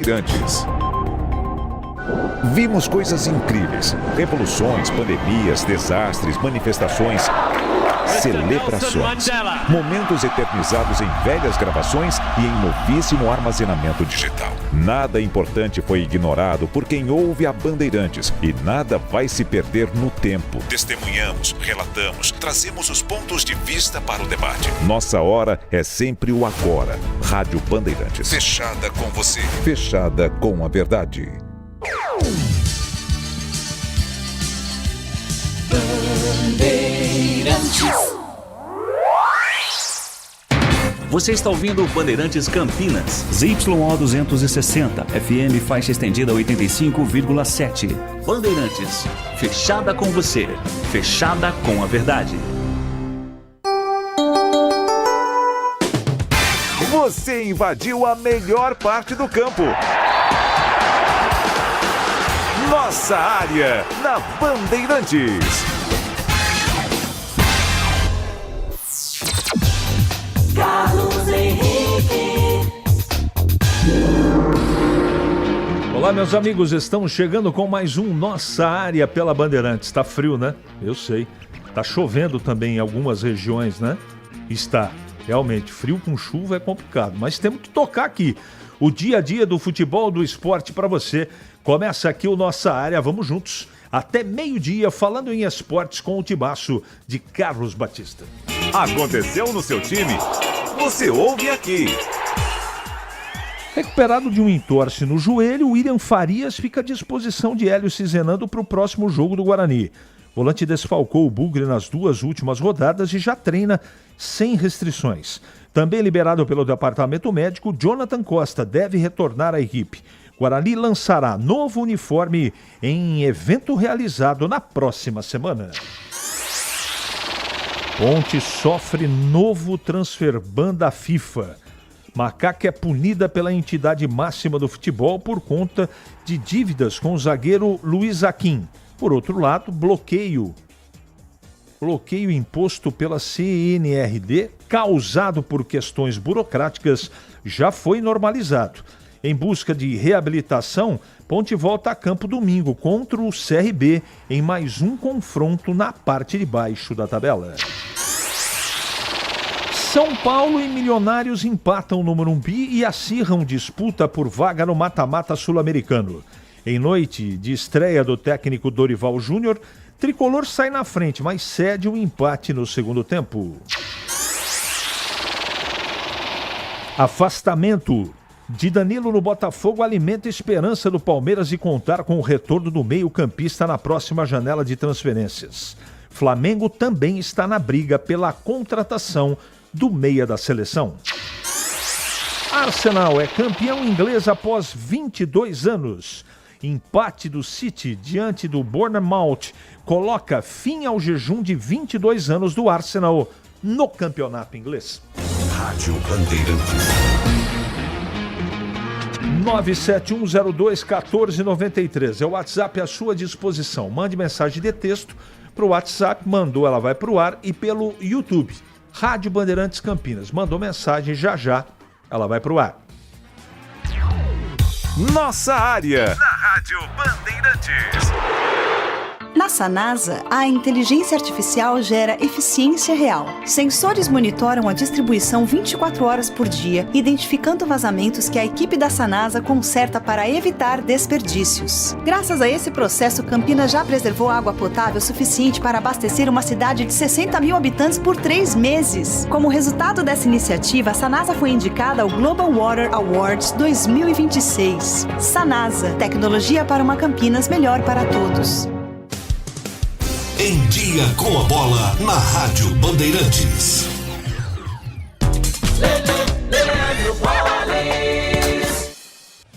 Bandeirantes. Vimos coisas incríveis, revoluções, pandemias, desastres, manifestações, celebrações, momentos eternizados em velhas gravações e em novíssimo armazenamento digital. Nada importante foi ignorado por quem ouve a Bandeirantes e nada vai se perder no tempo. Testemunhamos, relatamos, trazemos os pontos de vista para o debate. Nossa hora é sempre o agora. Rádio Bandeirantes. Fechada com você. Fechada com a verdade. Bandeirantes. Você está ouvindo Bandeirantes Campinas. ZYO 260, FM faixa estendida 85,7. Bandeirantes, fechada com você, fechada com a verdade. Você invadiu a melhor parte do campo. Nossa área, na Bandeirantes. Carlos Henrique. Olá, meus amigos, estamos chegando com mais um Nossa Área pela Bandeirantes. Tá frio, né? Eu sei. Tá chovendo também em algumas regiões, né? Está. Realmente, frio com chuva é complicado, mas temos que tocar aqui. O dia a dia do futebol, do esporte para você. Começa aqui o Nossa Área, vamos juntos. Até meio-dia, falando em esportes com o timaço de Carlos Batista. Aconteceu no seu time? Você ouve aqui. Recuperado de um entorse no joelho, William Farias fica à disposição de Hélio Cizenando para o próximo jogo do Guarani. O volante desfalcou o Bugre nas duas últimas rodadas e já treina sem restrições. Também liberado pelo departamento médico, Jonathan Costa deve retornar à equipe. Guarani lançará novo uniforme em evento realizado na próxima semana. Ponte sofre novo transfer ban da FIFA. Macaca é punida pela entidade máxima do futebol por conta de dívidas com o zagueiro Luiz Aquim. Por outro lado, bloqueio imposto pela CNRD, causado por questões burocráticas, já foi normalizado. Em busca de reabilitação, Ponte volta a campo domingo contra o CRB em mais um confronto na parte de baixo da tabela. São Paulo e Milionários empatam no Morumbi e acirram disputa por vaga no mata-mata sul-americano. Em noite de estreia do técnico Dorival Júnior, Tricolor sai na frente, mas cede um empate no segundo tempo. Afastamento de Danilo no Botafogo alimenta a esperança do Palmeiras de contar com o retorno do meio-campista na próxima janela de transferências. Flamengo também está na briga pela contratação do meia da seleção. Arsenal é campeão inglês após 22 anos. Empate do City diante do Bournemouth coloca fim ao jejum de 22 anos do Arsenal no campeonato inglês. Rádio Bandeirantes. 971021493 é o WhatsApp à sua disposição. Mande mensagem de texto para o WhatsApp, mandou, ela vai para o ar, e pelo YouTube. Rádio Bandeirantes Campinas. Mandou mensagem, já ela vai para o ar. Nossa área, na Rádio Bandeirantes. Na Sanasa, a inteligência artificial gera eficiência real. Sensores monitoram a distribuição 24 horas por dia, identificando vazamentos que a equipe da Sanasa conserta para evitar desperdícios. Graças a esse processo, Campinas já preservou água potável suficiente para abastecer uma cidade de 60 mil habitantes por 3 meses. Como resultado dessa iniciativa, a Sanasa foi indicada ao Global Water Awards 2026. Sanasa, tecnologia para uma Campinas melhor para todos. Em Dia com a Bola, na Rádio Bandeirantes.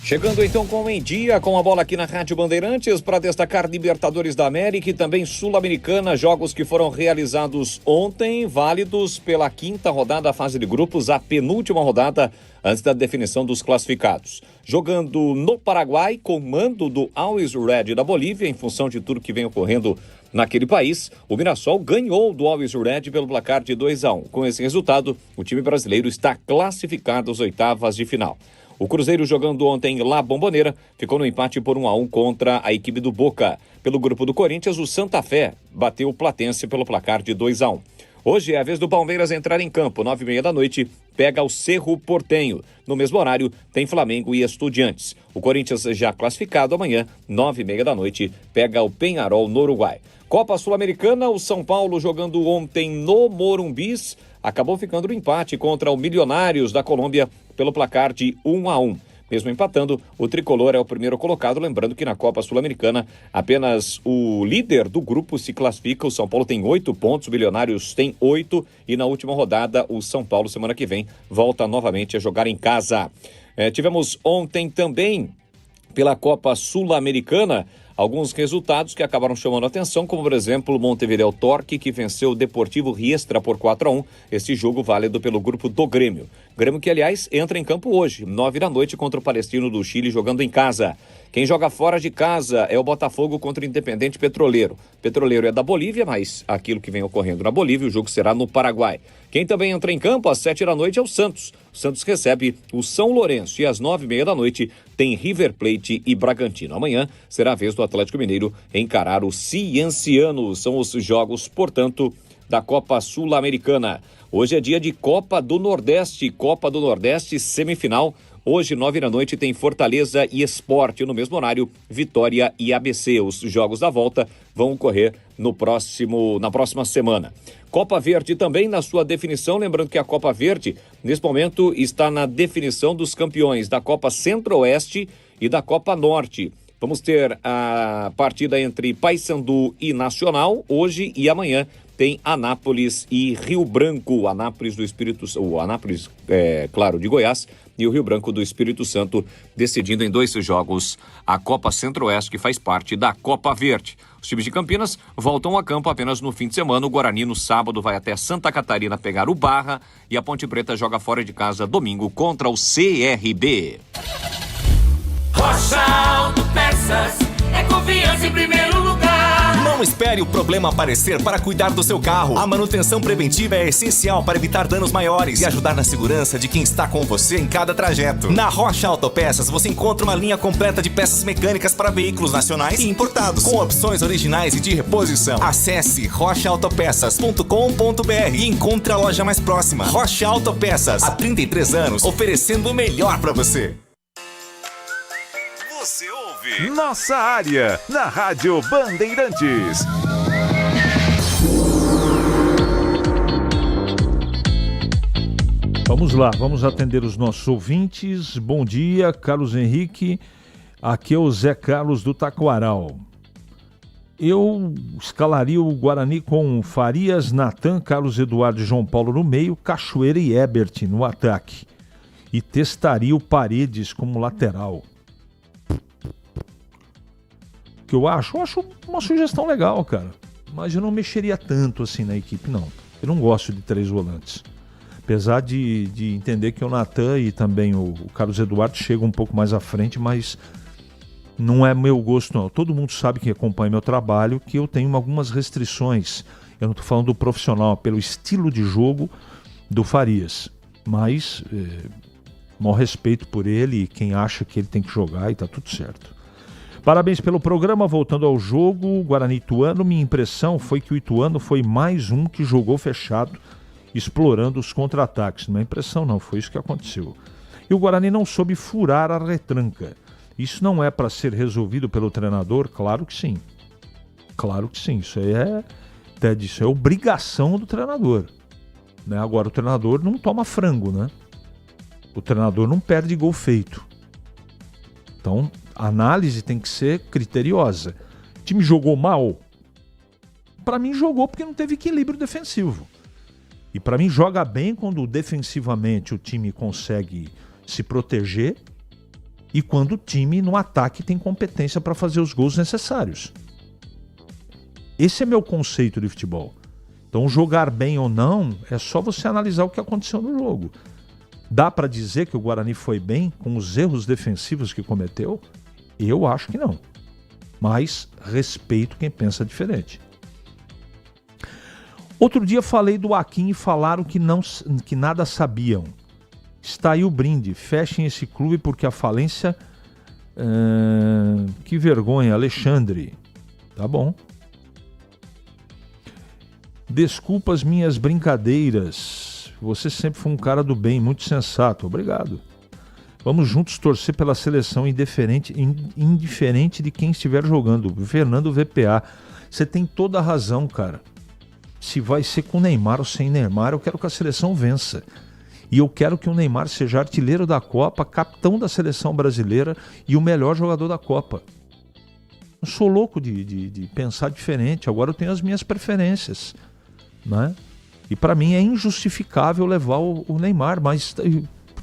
Chegando então com Em Dia com a Bola aqui na Rádio Bandeirantes para destacar Libertadores da América e também Sul-Americana, jogos que foram realizados ontem, válidos pela 5ª rodada da fase de grupos, a penúltima rodada antes da definição dos classificados. Jogando no Paraguai, com mando do Always Red da Bolívia, em função de tudo que vem ocorrendo naquele país, o Mirassol ganhou do Always Red pelo placar de 2-1. Com esse resultado, o time brasileiro está classificado às oitavas de final. O Cruzeiro, jogando ontem em La Bombonera, ficou no empate por 1-1 contra a equipe do Boca. Pelo grupo do Corinthians, o Santa Fé bateu o Platense pelo placar de 2-1. Hoje é a vez do Palmeiras entrar em campo, 9h30 da noite, pega o Cerro Porteño. No mesmo horário, tem Flamengo e Estudiantes. O Corinthians já classificado amanhã, 9h30 da noite, pega o Peñarol no Uruguai. Copa Sul-Americana, o São Paulo jogando ontem no Morumbis, acabou ficando no empate contra o Milionários da Colômbia pelo placar de 1-1. Mesmo empatando, o tricolor é o primeiro colocado, lembrando que na Copa Sul-Americana apenas o líder do grupo se classifica. O São Paulo tem 8 pontos, o Milionários tem 8 e na última rodada o São Paulo, semana que vem, volta novamente a jogar em casa. Tivemos ontem também, pela Copa Sul-Americana, alguns resultados que acabaram chamando a atenção, como por exemplo o Montevideo Torque, que venceu o Deportivo Riestra por 4-1, esse jogo válido pelo grupo do Grêmio. Grêmio que, aliás, entra em campo hoje, 9 da noite, contra o Palestino do Chile, jogando em casa. Quem joga fora de casa é o Botafogo contra o Independente Petroleiro. Petroleiro é da Bolívia, mas aquilo que vem ocorrendo na Bolívia, o jogo será no Paraguai. Quem também entra em campo às 7 da noite é o Santos. O Santos recebe o São Lourenço e às 9h30 da noite tem River Plate e Bragantino. Amanhã será a vez do Atlético Mineiro encarar o Cienciano. São os jogos, portanto, da Copa Sul-Americana. Hoje é dia de Copa do Nordeste. Copa do Nordeste, semifinal. Hoje, 9 da noite, tem Fortaleza e Sport. No mesmo horário, Vitória e ABC. Os jogos da volta vão ocorrer na próxima semana. Copa Verde também na sua definição. Lembrando que a Copa Verde, nesse momento, está na definição dos campeões da Copa Centro-Oeste e da Copa Norte. Vamos ter a partida entre Paysandu e Nacional hoje e amanhã. Tem Anápolis e Rio Branco. Anápolis do Espírito Santo, o Anápolis, claro, de Goiás, e o Rio Branco do Espírito Santo, decidindo em 2 jogos a Copa Centro-Oeste, que faz parte da Copa Verde. Os times de Campinas voltam a campo apenas no fim de semana. O Guarani, no sábado, vai até Santa Catarina pegar o Barra e a Ponte Preta joga fora de casa domingo contra o CRB. Rocha Autopeças é confiança em primeiro lugar. Não espere o problema aparecer para cuidar do seu carro. A manutenção preventiva é essencial para evitar danos maiores e ajudar na segurança de quem está com você em cada trajeto. Na Rocha Autopeças você encontra uma linha completa de peças mecânicas para veículos nacionais e importados, com opções originais e de reposição. Acesse rochaautopeças.com.br e encontre a loja mais próxima. Rocha Autopeças, há 33 anos, oferecendo o melhor para você. Você ouve Nossa Área, na Rádio Bandeirantes. Vamos lá, vamos atender os nossos ouvintes. Bom dia, Carlos Henrique. Aqui é o Zé Carlos do Taquaral. Eu escalaria o Guarani com Farias, Natan, Carlos Eduardo e João Paulo no meio, Cachoeira e Ebert no ataque. E testaria o Paredes como lateral. Que eu acho uma sugestão legal, cara. Mas eu não mexeria tanto assim na equipe, não. Eu não gosto de 3 volantes. Apesar de entender que o Natan e também o Carlos Eduardo chegam um pouco mais à frente, mas não é meu gosto, não. Todo mundo sabe que acompanha meu trabalho que eu tenho algumas restrições. Eu não estou falando do profissional, pelo estilo de jogo do Farias. Mas, maior respeito por ele e quem acha que ele tem que jogar e tá tudo certo. Parabéns pelo programa. Voltando ao jogo, Guarani Ituano, minha impressão foi que o Ituano foi mais um que jogou fechado, explorando os contra-ataques. Não é impressão não, foi isso que aconteceu. E o Guarani não soube furar a retranca. Isso não é para ser resolvido pelo treinador? Claro que sim. Claro que sim. Isso é obrigação do treinador. Né? Agora, o treinador não toma frango, né? O treinador não perde gol feito. Então, a análise tem que ser criteriosa. O time jogou mal? Para mim, jogou porque não teve equilíbrio defensivo. E para mim, joga bem quando defensivamente o time consegue se proteger e quando o time no ataque tem competência para fazer os gols necessários. Esse é meu conceito de futebol. Então, jogar bem ou não é só você analisar o que aconteceu no jogo. Dá para dizer que o Guarani foi bem com os erros defensivos que cometeu? Eu acho que não. Mas respeito quem pensa diferente. Outro dia falei do Akin e falaram que nada sabiam. Está aí o brinde. Fechem esse clube porque a falência... que vergonha, Alexandre. Tá bom. Desculpa as minhas brincadeiras. Você sempre foi um cara do bem, muito sensato. Obrigado. Vamos juntos torcer pela seleção indiferente de quem estiver jogando. Fernando VPA. Você tem toda a razão, cara. Se vai ser com Neymar ou sem Neymar, eu quero que a seleção vença. E eu quero que o Neymar seja artilheiro da Copa, capitão da seleção brasileira e o melhor jogador da Copa. Eu sou louco de pensar diferente. Agora eu tenho as minhas preferências, né? E para mim é injustificável levar o Neymar, mas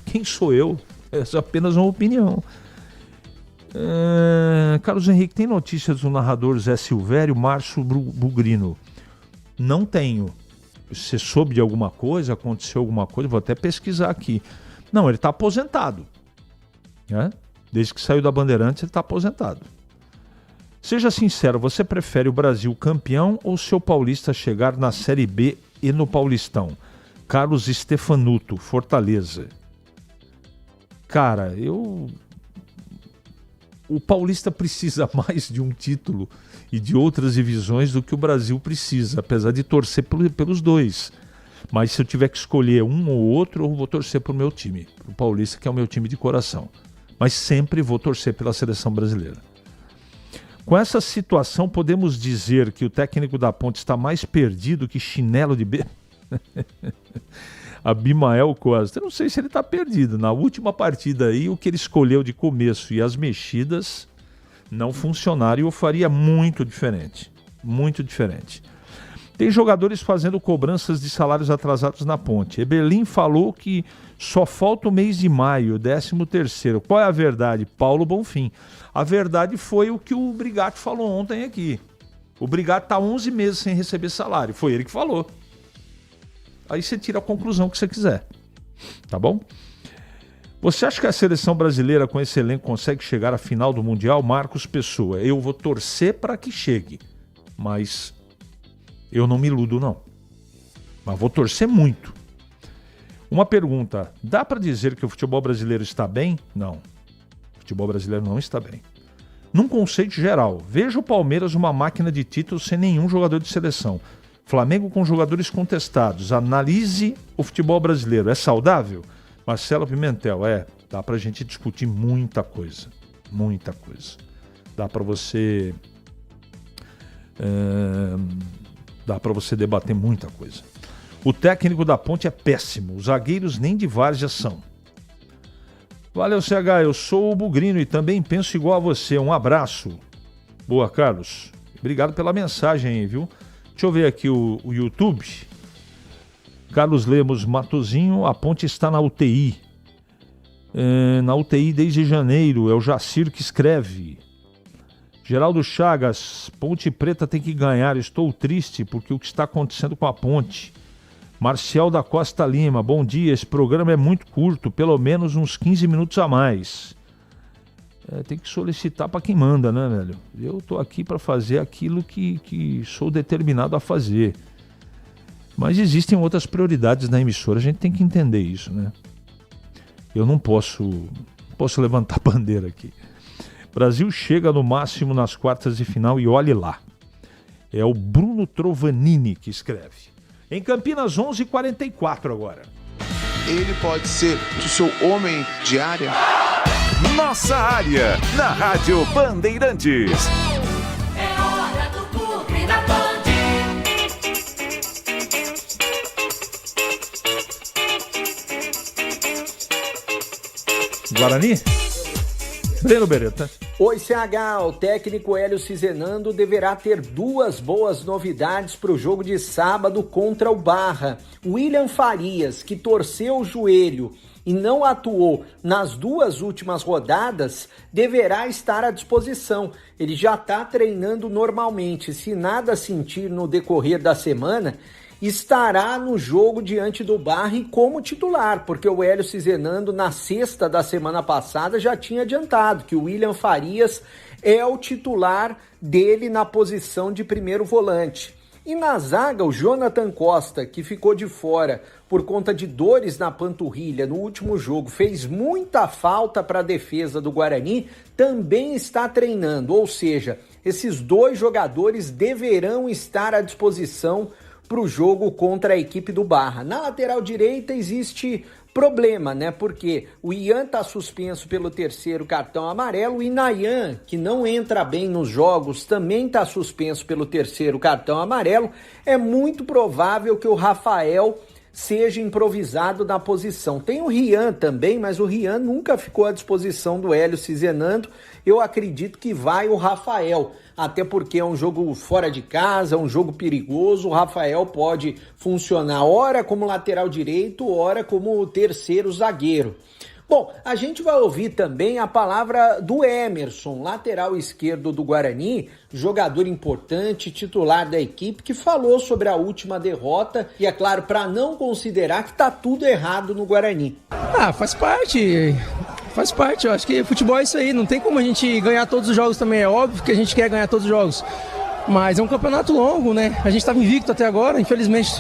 quem sou eu? É apenas uma opinião. Carlos Henrique, tem notícias do narrador Zé Silvério, Márcio Bugrino? Não tenho. Você soube de alguma coisa? Aconteceu alguma coisa? Vou até pesquisar aqui. Não, ele está aposentado, né? Desde que saiu da Bandeirantes, ele está aposentado. Seja sincero, você prefere o Brasil campeão ou seu Paulista chegar na Série B e no Paulistão? Carlos Stefanuto, Fortaleza. Cara, o Paulista precisa mais de um título e de outras divisões do que o Brasil precisa, apesar de torcer pelos dois. Mas se eu tiver que escolher um ou outro, eu vou torcer para o meu time, o Paulista, que é o meu time de coração. Mas sempre vou torcer pela seleção brasileira. Com essa situação, podemos dizer que o técnico da Ponte está mais perdido que chinelo de bebê? Abimael Costa. Eu não sei se ele está perdido. Na última partida aí, o que ele escolheu de começo e as mexidas não funcionaram e eu faria muito diferente. Muito diferente. Tem jogadores fazendo cobranças de salários atrasados na Ponte. Eberlin falou que só falta o mês de maio, 13º. Qual é a verdade? Paulo Bonfim. A verdade foi o que o Brigatti falou ontem aqui. O Brigatti está 11 meses sem receber salário. Foi ele que falou. Aí você tira a conclusão que você quiser. Tá bom? Você acha que a seleção brasileira com esse elenco consegue chegar à final do Mundial? Marcos Pessoa. Eu vou torcer para que chegue. Mas eu não me iludo, não. Mas vou torcer muito. Uma pergunta. Dá para dizer que o futebol brasileiro está bem? Não. O futebol brasileiro não está bem. Num conceito geral, veja o Palmeiras uma máquina de títulos sem nenhum jogador de seleção. Flamengo com jogadores contestados. Analise o futebol brasileiro. É saudável? Marcelo Pimentel, dá pra gente discutir muita coisa. Muita coisa. Dá pra você... dá pra você debater muita coisa. O técnico da Ponte é péssimo. Os zagueiros nem de várzea são. Valeu, CH. Eu sou o Bugrino e também penso igual a você. Um abraço. Boa, Carlos. Obrigado pela mensagem aí, viu? Deixa eu ver aqui o YouTube. Carlos Lemos Matozinho, a Ponte está na UTI. Na UTI desde janeiro, é o Jacir que escreve. Geraldo Chagas, Ponte Preta tem que ganhar, estou triste porque o que está acontecendo com a Ponte. Marcial da Costa Lima, bom dia, esse programa é muito curto, pelo menos uns 15 minutos a mais. Tem que solicitar para quem manda, né, velho? Eu estou aqui para fazer aquilo que sou determinado a fazer. Mas existem outras prioridades na emissora, a gente tem que entender isso, né? Eu não posso levantar bandeira aqui. Brasil chega no máximo nas quartas de final e olhe lá. É o Bruno Trovanini que escreve. Em Campinas, 11h44 agora. Ele pode ser o seu homem de área? Nossa área, na Rádio Bandeirantes. É hora do Bugre da Band. Guarani? Breno Beretta. Oi, CH. O técnico Hélio Cizenando deverá ter duas boas novidades para o jogo de sábado contra o Barra. William Farias, que torceu o joelho e não atuou nas duas últimas rodadas, deverá estar à disposição. Ele já está treinando normalmente. Se nada sentir no decorrer da semana, estará no jogo diante do Barra e como titular, porque o Hélio Cizenando, na sexta da semana passada, já tinha adiantado que o William Farias é o titular dele na posição de primeiro volante. E na zaga, o Jonathan Costa, que ficou de fora por conta de dores na panturrilha no último jogo, fez muita falta para a defesa do Guarani, também está treinando. Ou seja, esses dois jogadores deverão estar à disposição para o jogo contra a equipe do Barra. Na lateral direita existe problema, né? Porque o Ian está suspenso pelo 3º cartão amarelo, o Inayan, que não entra bem nos jogos, também está suspenso pelo 3º cartão amarelo. É muito provável que o Rafael seja improvisado na posição. Tem o Rian também, mas o Rian nunca ficou à disposição do Hélio Cizenando. Eu acredito que vai o Rafael, até porque é um jogo fora de casa, um jogo perigoso. O Rafael pode funcionar ora como lateral direito, ora como terceiro zagueiro. Bom, a gente vai ouvir também a palavra do Emerson, lateral esquerdo do Guarani, jogador importante, titular da equipe, que falou sobre a última derrota e, é claro, para não considerar que tá tudo errado no Guarani. Faz parte, eu acho que futebol é isso aí, não tem como a gente ganhar todos os jogos também, é óbvio que a gente quer ganhar todos os jogos, mas é um campeonato longo, né? A gente estava invicto até agora, infelizmente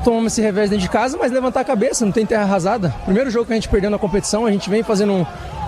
tomamos esse revés dentro de casa, mas levantar a cabeça, não tem terra arrasada. Primeiro jogo que a gente perdeu na competição, a gente vem fazendo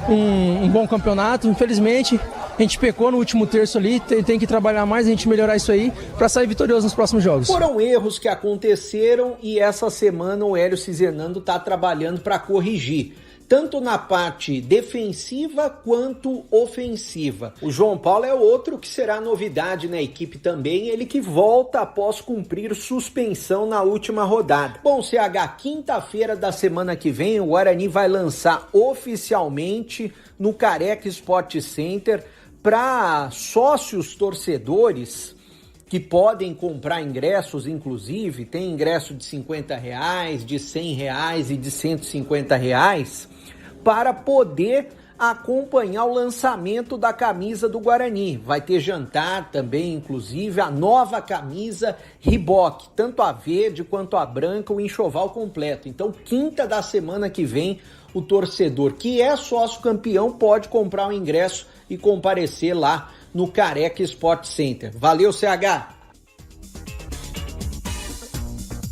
um bom campeonato, infelizmente a gente pecou no último terço ali, tem que trabalhar mais, a gente melhorar isso aí para sair vitorioso nos próximos jogos. Foram erros que aconteceram e essa semana o Hélio Cizenando está trabalhando para corrigir, tanto na parte defensiva quanto ofensiva. O João Paulo é outro que será novidade na equipe também, ele que volta após cumprir suspensão na última rodada. Bom, CH, quinta-feira da semana que vem, o Guarani vai lançar oficialmente no Careca Sport Center para sócios torcedores que podem comprar ingressos, inclusive, tem ingresso de R$50, de R$100 e de R$150, para poder acompanhar o lançamento da camisa do Guarani. Vai ter jantar também, inclusive, a nova camisa Reebok, tanto a verde quanto a branca, o enxoval completo. Então, quinta da semana que vem, o torcedor que é sócio campeão pode comprar o ingresso e comparecer lá no Careca Sport Center. Valeu, CH!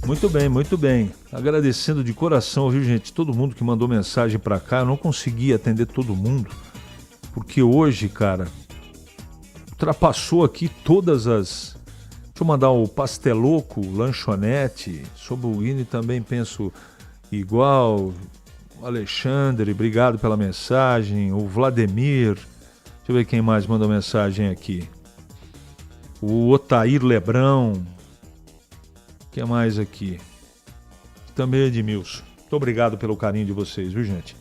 Muito bem, muito bem. Agradecendo de coração, viu, gente? Todo mundo que mandou mensagem pra cá. Eu não consegui atender todo mundo, porque hoje, cara, ultrapassou aqui todas as... Deixa eu mandar o Pasteloco, Lanchonete, sobre o INE também penso igual. O Alexandre, obrigado pela mensagem. O Vladimir, deixa eu ver quem mais mandou mensagem aqui. O Otair Lebrão. O que mais aqui? Também Edmilson. Muito obrigado pelo carinho de vocês, viu, gente?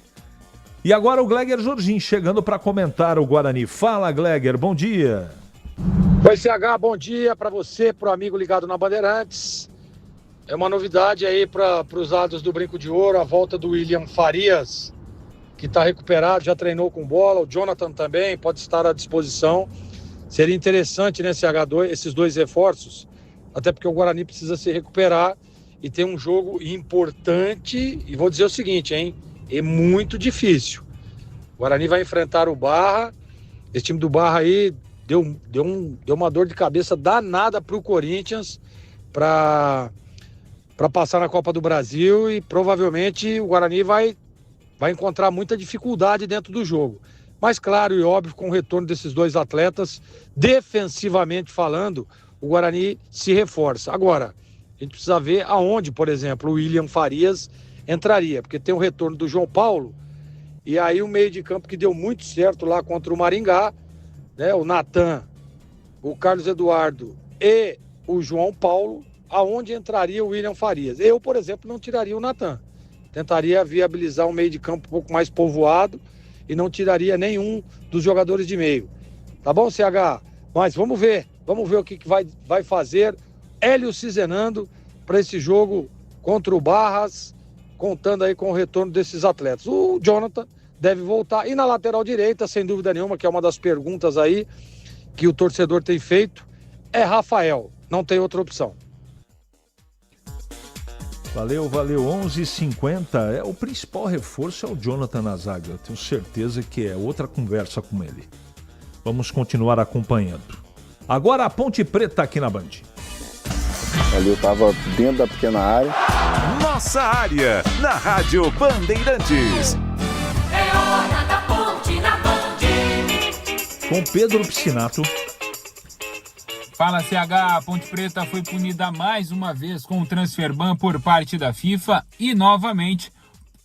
E agora o Gleger Jorginho chegando para comentar o Guarani. Fala, Gleger, bom dia. Oi, CH, bom dia para você, para o amigo ligado na Bandeirantes. É uma novidade aí para os lados do Brinco de Ouro, a volta do William Farias, que está recuperado, já treinou com bola. O Jonathan também pode estar à disposição. Seria interessante, né, CH2, esses dois reforços, até porque o Guarani precisa se recuperar e tem um jogo importante. E vou dizer o seguinte, hein, é muito difícil. O Guarani vai enfrentar o Barra. Esse time do Barra aí deu uma dor de cabeça danada para o Corinthians para passar na Copa do Brasil, e provavelmente o Guarani vai encontrar muita dificuldade dentro do jogo. Mas claro e óbvio, com o retorno desses dois atletas, defensivamente falando, o Guarani se reforça. Agora, a gente precisa ver aonde, por exemplo, o William Farias entraria, porque tem o retorno do João Paulo, e aí o meio de campo que deu muito certo lá contra o Maringá, né, o Natan, o Carlos Eduardo e o João Paulo, aonde entraria o William Farias. Eu, por exemplo, não tiraria o Natan. Tentaria viabilizar um meio de campo um pouco mais povoado e não tiraria nenhum dos jogadores de meio. Tá bom, CH? Mas vamos ver o que vai fazer Hélio Cizenando para esse jogo contra o Barras, contando aí com o retorno desses atletas. O Jonathan deve voltar. E na lateral direita, sem dúvida nenhuma, que é uma das perguntas aí que o torcedor tem feito, é Rafael. Não tem outra opção. Valeu, 11h50. O principal reforço é o Jonathan na zaga. Eu tenho certeza que é outra conversa com ele. Vamos continuar acompanhando. Agora a Ponte Preta aqui na Band. Ali eu tava dentro da pequena área. Nossa área, na Rádio Bandeirantes. É hora da ponte na Band. Com Pedro Piscinato. Fala, CH. A Ponte Preta foi punida mais uma vez com o transfer ban por parte da FIFA e novamente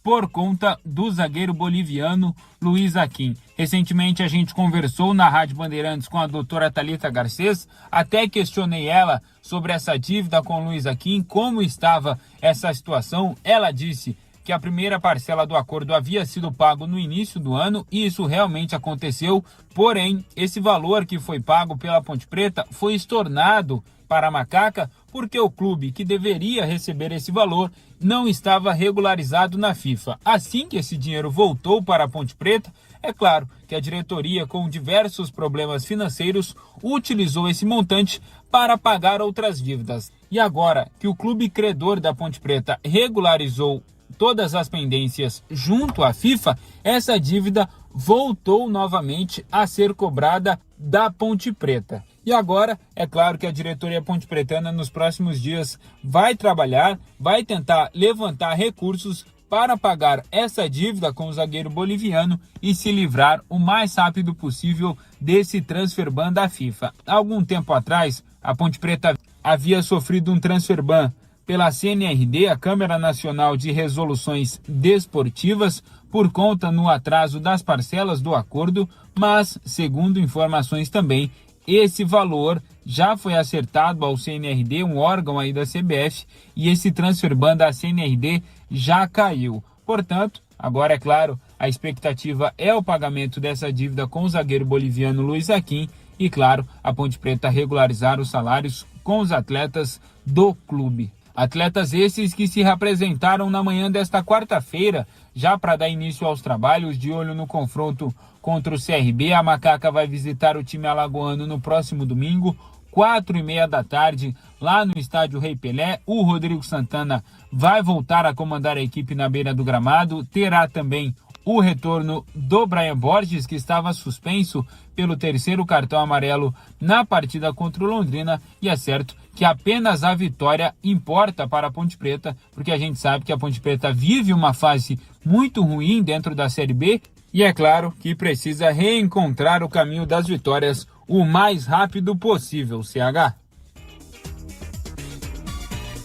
por conta do zagueiro boliviano Luiz Aquim. Recentemente a gente conversou na Rádio Bandeirantes com a doutora Thalita Garcês, até questionei ela sobre essa dívida com o Luiz Aquim, como estava essa situação. Ela disse que a primeira parcela do acordo havia sido pago no início do ano e isso realmente aconteceu, porém esse valor que foi pago pela Ponte Preta foi estornado para a Macaca porque o clube que deveria receber esse valor não estava regularizado na FIFA. Assim que esse dinheiro voltou para a Ponte Preta, é claro que a diretoria, com diversos problemas financeiros, utilizou esse montante para pagar outras dívidas. E agora que o clube credor da Ponte Preta regularizou todas as pendências junto à FIFA, essa dívida voltou novamente a ser cobrada da Ponte Preta. E agora, é claro que a diretoria pontepretana nos próximos dias vai trabalhar, vai tentar levantar recursos para pagar essa dívida com o zagueiro boliviano e se livrar o mais rápido possível desse transfer ban da FIFA. Há algum tempo atrás, a Ponte Preta havia sofrido um transfer ban pela CNRD, a Câmara Nacional de Resoluções Desportivas, por conta no atraso das parcelas do acordo, mas, segundo informações também, esse valor já foi acertado ao CNRD, um órgão aí da CBF, e esse transfer ban da CNRD já caiu. Portanto, agora é claro, a expectativa é o pagamento dessa dívida com o zagueiro boliviano Luiz Aquim e, claro, a Ponte Preta regularizar os salários com os atletas do clube. Atletas esses que se representaram na manhã desta quarta-feira, já para dar início aos trabalhos, de olho no confronto contra o CRB. A Macaca vai visitar o time alagoano no próximo domingo, 4h30 da tarde, lá no estádio Rei Pelé. O Rodrigo Santana vai voltar a comandar a equipe na beira do gramado. Terá também o retorno do Brian Borges, que estava suspenso pelo terceiro cartão amarelo na partida contra o Londrina, e é certo que apenas a vitória importa para a Ponte Preta, porque a gente sabe que a Ponte Preta vive uma fase muito ruim dentro da Série B, e é claro que precisa reencontrar o caminho das vitórias o mais rápido possível, CH.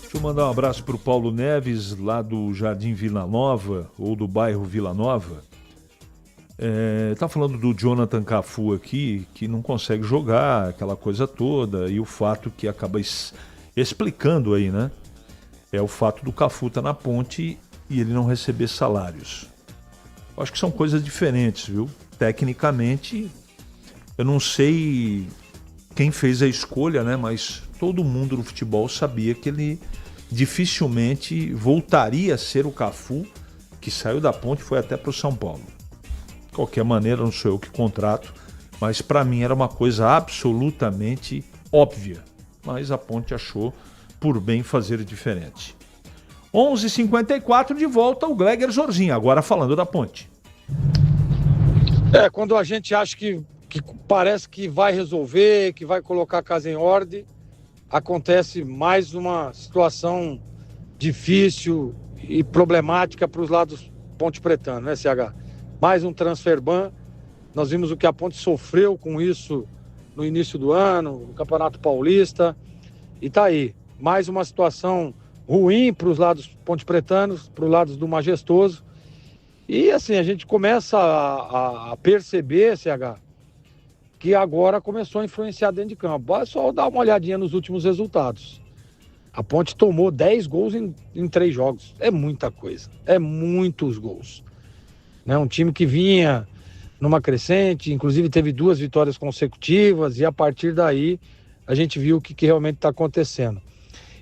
Deixa eu mandar um abraço para o Paulo Neves, lá do Jardim Vila Nova, ou do bairro Vila Nova. Tá falando do Jonathan Cafu aqui, que não consegue jogar, aquela coisa toda, e o fato que acaba explicando aí, né? É o fato do Cafu estar na Ponte e ele não receber salários. Eu acho que são coisas diferentes, viu? Tecnicamente, eu não sei quem fez a escolha, né? Mas todo mundo no futebol sabia que ele dificilmente voltaria a ser o Cafu, que saiu da Ponte e foi até para o São Paulo. De qualquer maneira, não sou eu que contrato, mas para mim era uma coisa absolutamente óbvia. Mas a Ponte achou por bem fazer diferente. 11h54, de volta o Gleger Zorzinho, agora falando da Ponte. Quando a gente acha que parece que vai resolver, que vai colocar a casa em ordem, acontece mais uma situação difícil e problemática para os lados ponte-pretanos, né, CH? Mais um transfer ban. Nós vimos o que a Ponte sofreu com isso no início do ano, no Campeonato Paulista, e tá aí. Mais uma situação ruim para os lados ponte-pretanos, para os lados do Majestoso. E assim, a gente começa a perceber, CH, que agora começou a influenciar dentro de campo. É só dar uma olhadinha nos últimos resultados. A Ponte tomou 10 gols em 3 jogos. É muita coisa. É muitos gols. Né? Um time que vinha numa crescente, inclusive teve 2 vitórias consecutivas, e a partir daí a gente viu o que realmente está acontecendo.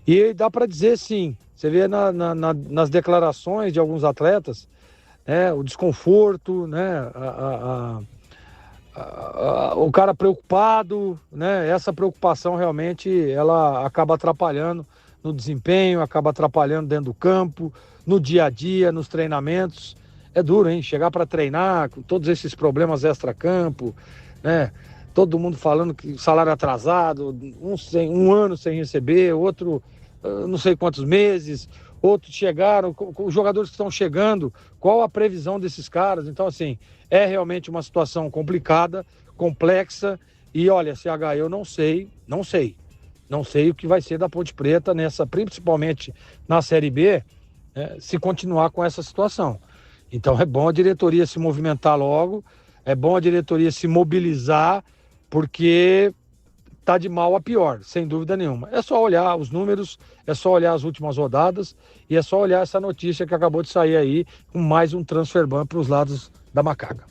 E dá para dizer sim, você vê nas declarações de alguns atletas, né, o desconforto, né, o cara preocupado, né, essa preocupação realmente ela acaba atrapalhando no desempenho, acaba atrapalhando dentro do campo, no dia a dia, nos treinamentos. É duro, hein? Chegar para treinar com todos esses problemas extra-campo, né? todo mundo falando que salário atrasado, um ano sem receber, outro não sei quantos meses, outros chegaram, os jogadores que estão chegando, qual a previsão desses caras? Então, assim, é realmente uma situação complicada, complexa, e olha, CH, eu não sei o que vai ser da Ponte Preta nessa, principalmente na Série B, se continuar com essa situação. Então é bom a diretoria se movimentar logo, é bom a diretoria se mobilizar, porque tá de mal a pior, sem dúvida nenhuma. É só olhar os números, é só olhar as últimas rodadas e é só olhar essa notícia que acabou de sair aí, com mais um transfer ban para os lados da macaca.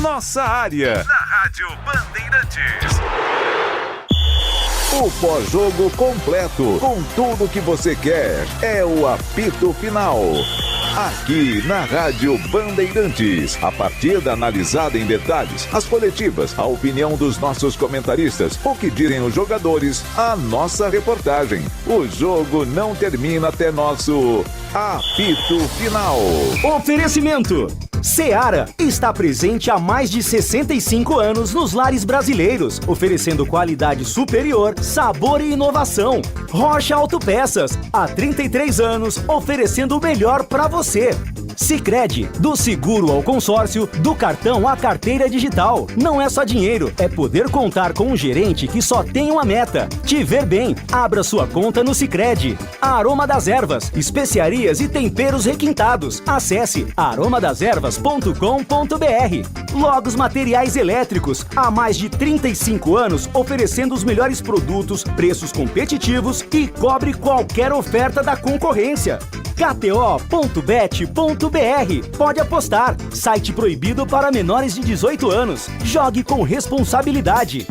Nossa área, na Rádio Bandeirantes. O pós-jogo completo, com tudo que você quer, é o apito final. Aqui na Rádio Bandeirantes, a partida analisada em detalhes, as coletivas, a opinião dos nossos comentaristas, o que dizem os jogadores, a nossa reportagem. O jogo não termina até nosso apito final. Oferecimento: Seara está presente há mais de 65 anos nos lares brasileiros, oferecendo qualidade superior, sabor e inovação. Rocha Autopeças, há 33 anos, oferecendo o melhor para você. Sicredi, do seguro ao consórcio, do cartão à carteira digital. Não é só dinheiro, é poder contar com um gerente que só tem uma meta: te ver bem. Abra sua conta no Sicredi. Aroma das Ervas, especiarias e temperos requintados. Acesse aromadeservas.com.br. Logos Materiais Elétricos, há mais de 35 anos oferecendo os melhores produtos, preços competitivos e cobre qualquer oferta da concorrência. KTO.bet.br. Pode apostar. Site proibido para menores de 18 anos. Jogue com responsabilidade.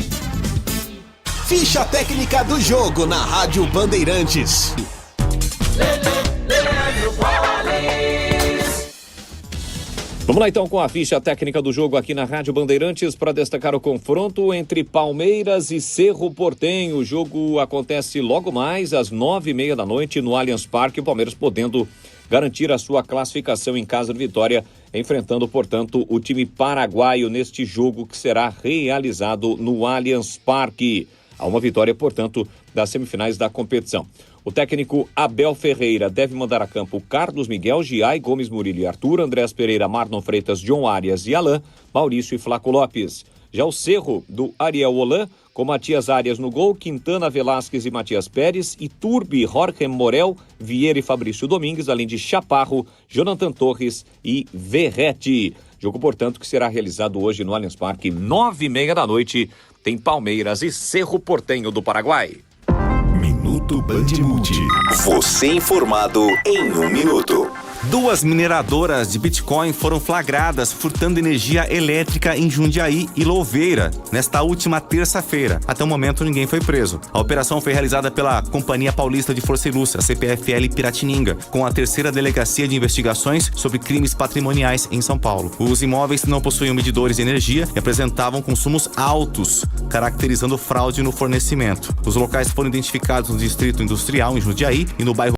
Ficha técnica do jogo na Rádio Bandeirantes. Vamos lá então com a ficha técnica do jogo aqui na Rádio Bandeirantes para destacar o confronto entre Palmeiras e Cerro Porteño. O jogo acontece logo mais às 9h30 da noite no Allianz Parque, o Palmeiras podendo garantir a sua classificação em caso de vitória, enfrentando, portanto, o time paraguaio neste jogo que será realizado no Allianz Parque. Há uma vitória, portanto, das semifinais da competição. O técnico Abel Ferreira deve mandar a campo Carlos Miguel, Giai, Gomes Murillo e Arthur, Andrés Pereira, Marlon Freitas, John Arias e Alain, Maurício e Flaco Lopes. Já o Cerro, do Ariel Holan, com Matias Arias no gol, Quintana, Velasquez e Matias Pérez, Iturbe, Jorge Morel, Vieira e Fabrício Domingues, além de Chaparro, Jonathan Torres e Verrete. Jogo, portanto, que será realizado hoje no Allianz Parque, 9h30 da noite, tem Palmeiras e Cerro Porteño do Paraguai. Minuto Bandimulti. Você informado em 1 minuto. 2 mineradoras de Bitcoin foram flagradas furtando energia elétrica em Jundiaí e Louveira nesta última terça-feira. Até o momento, ninguém foi preso. A operação foi realizada pela Companhia Paulista de Força e Luz, a CPFL Piratininga, com a 3ª Delegacia de Investigações sobre Crimes Patrimoniais em São Paulo. Os imóveis não possuíam medidores de energia e apresentavam consumos altos, caracterizando fraude no fornecimento. Os locais foram identificados no Distrito Industrial, em Jundiaí, e no bairro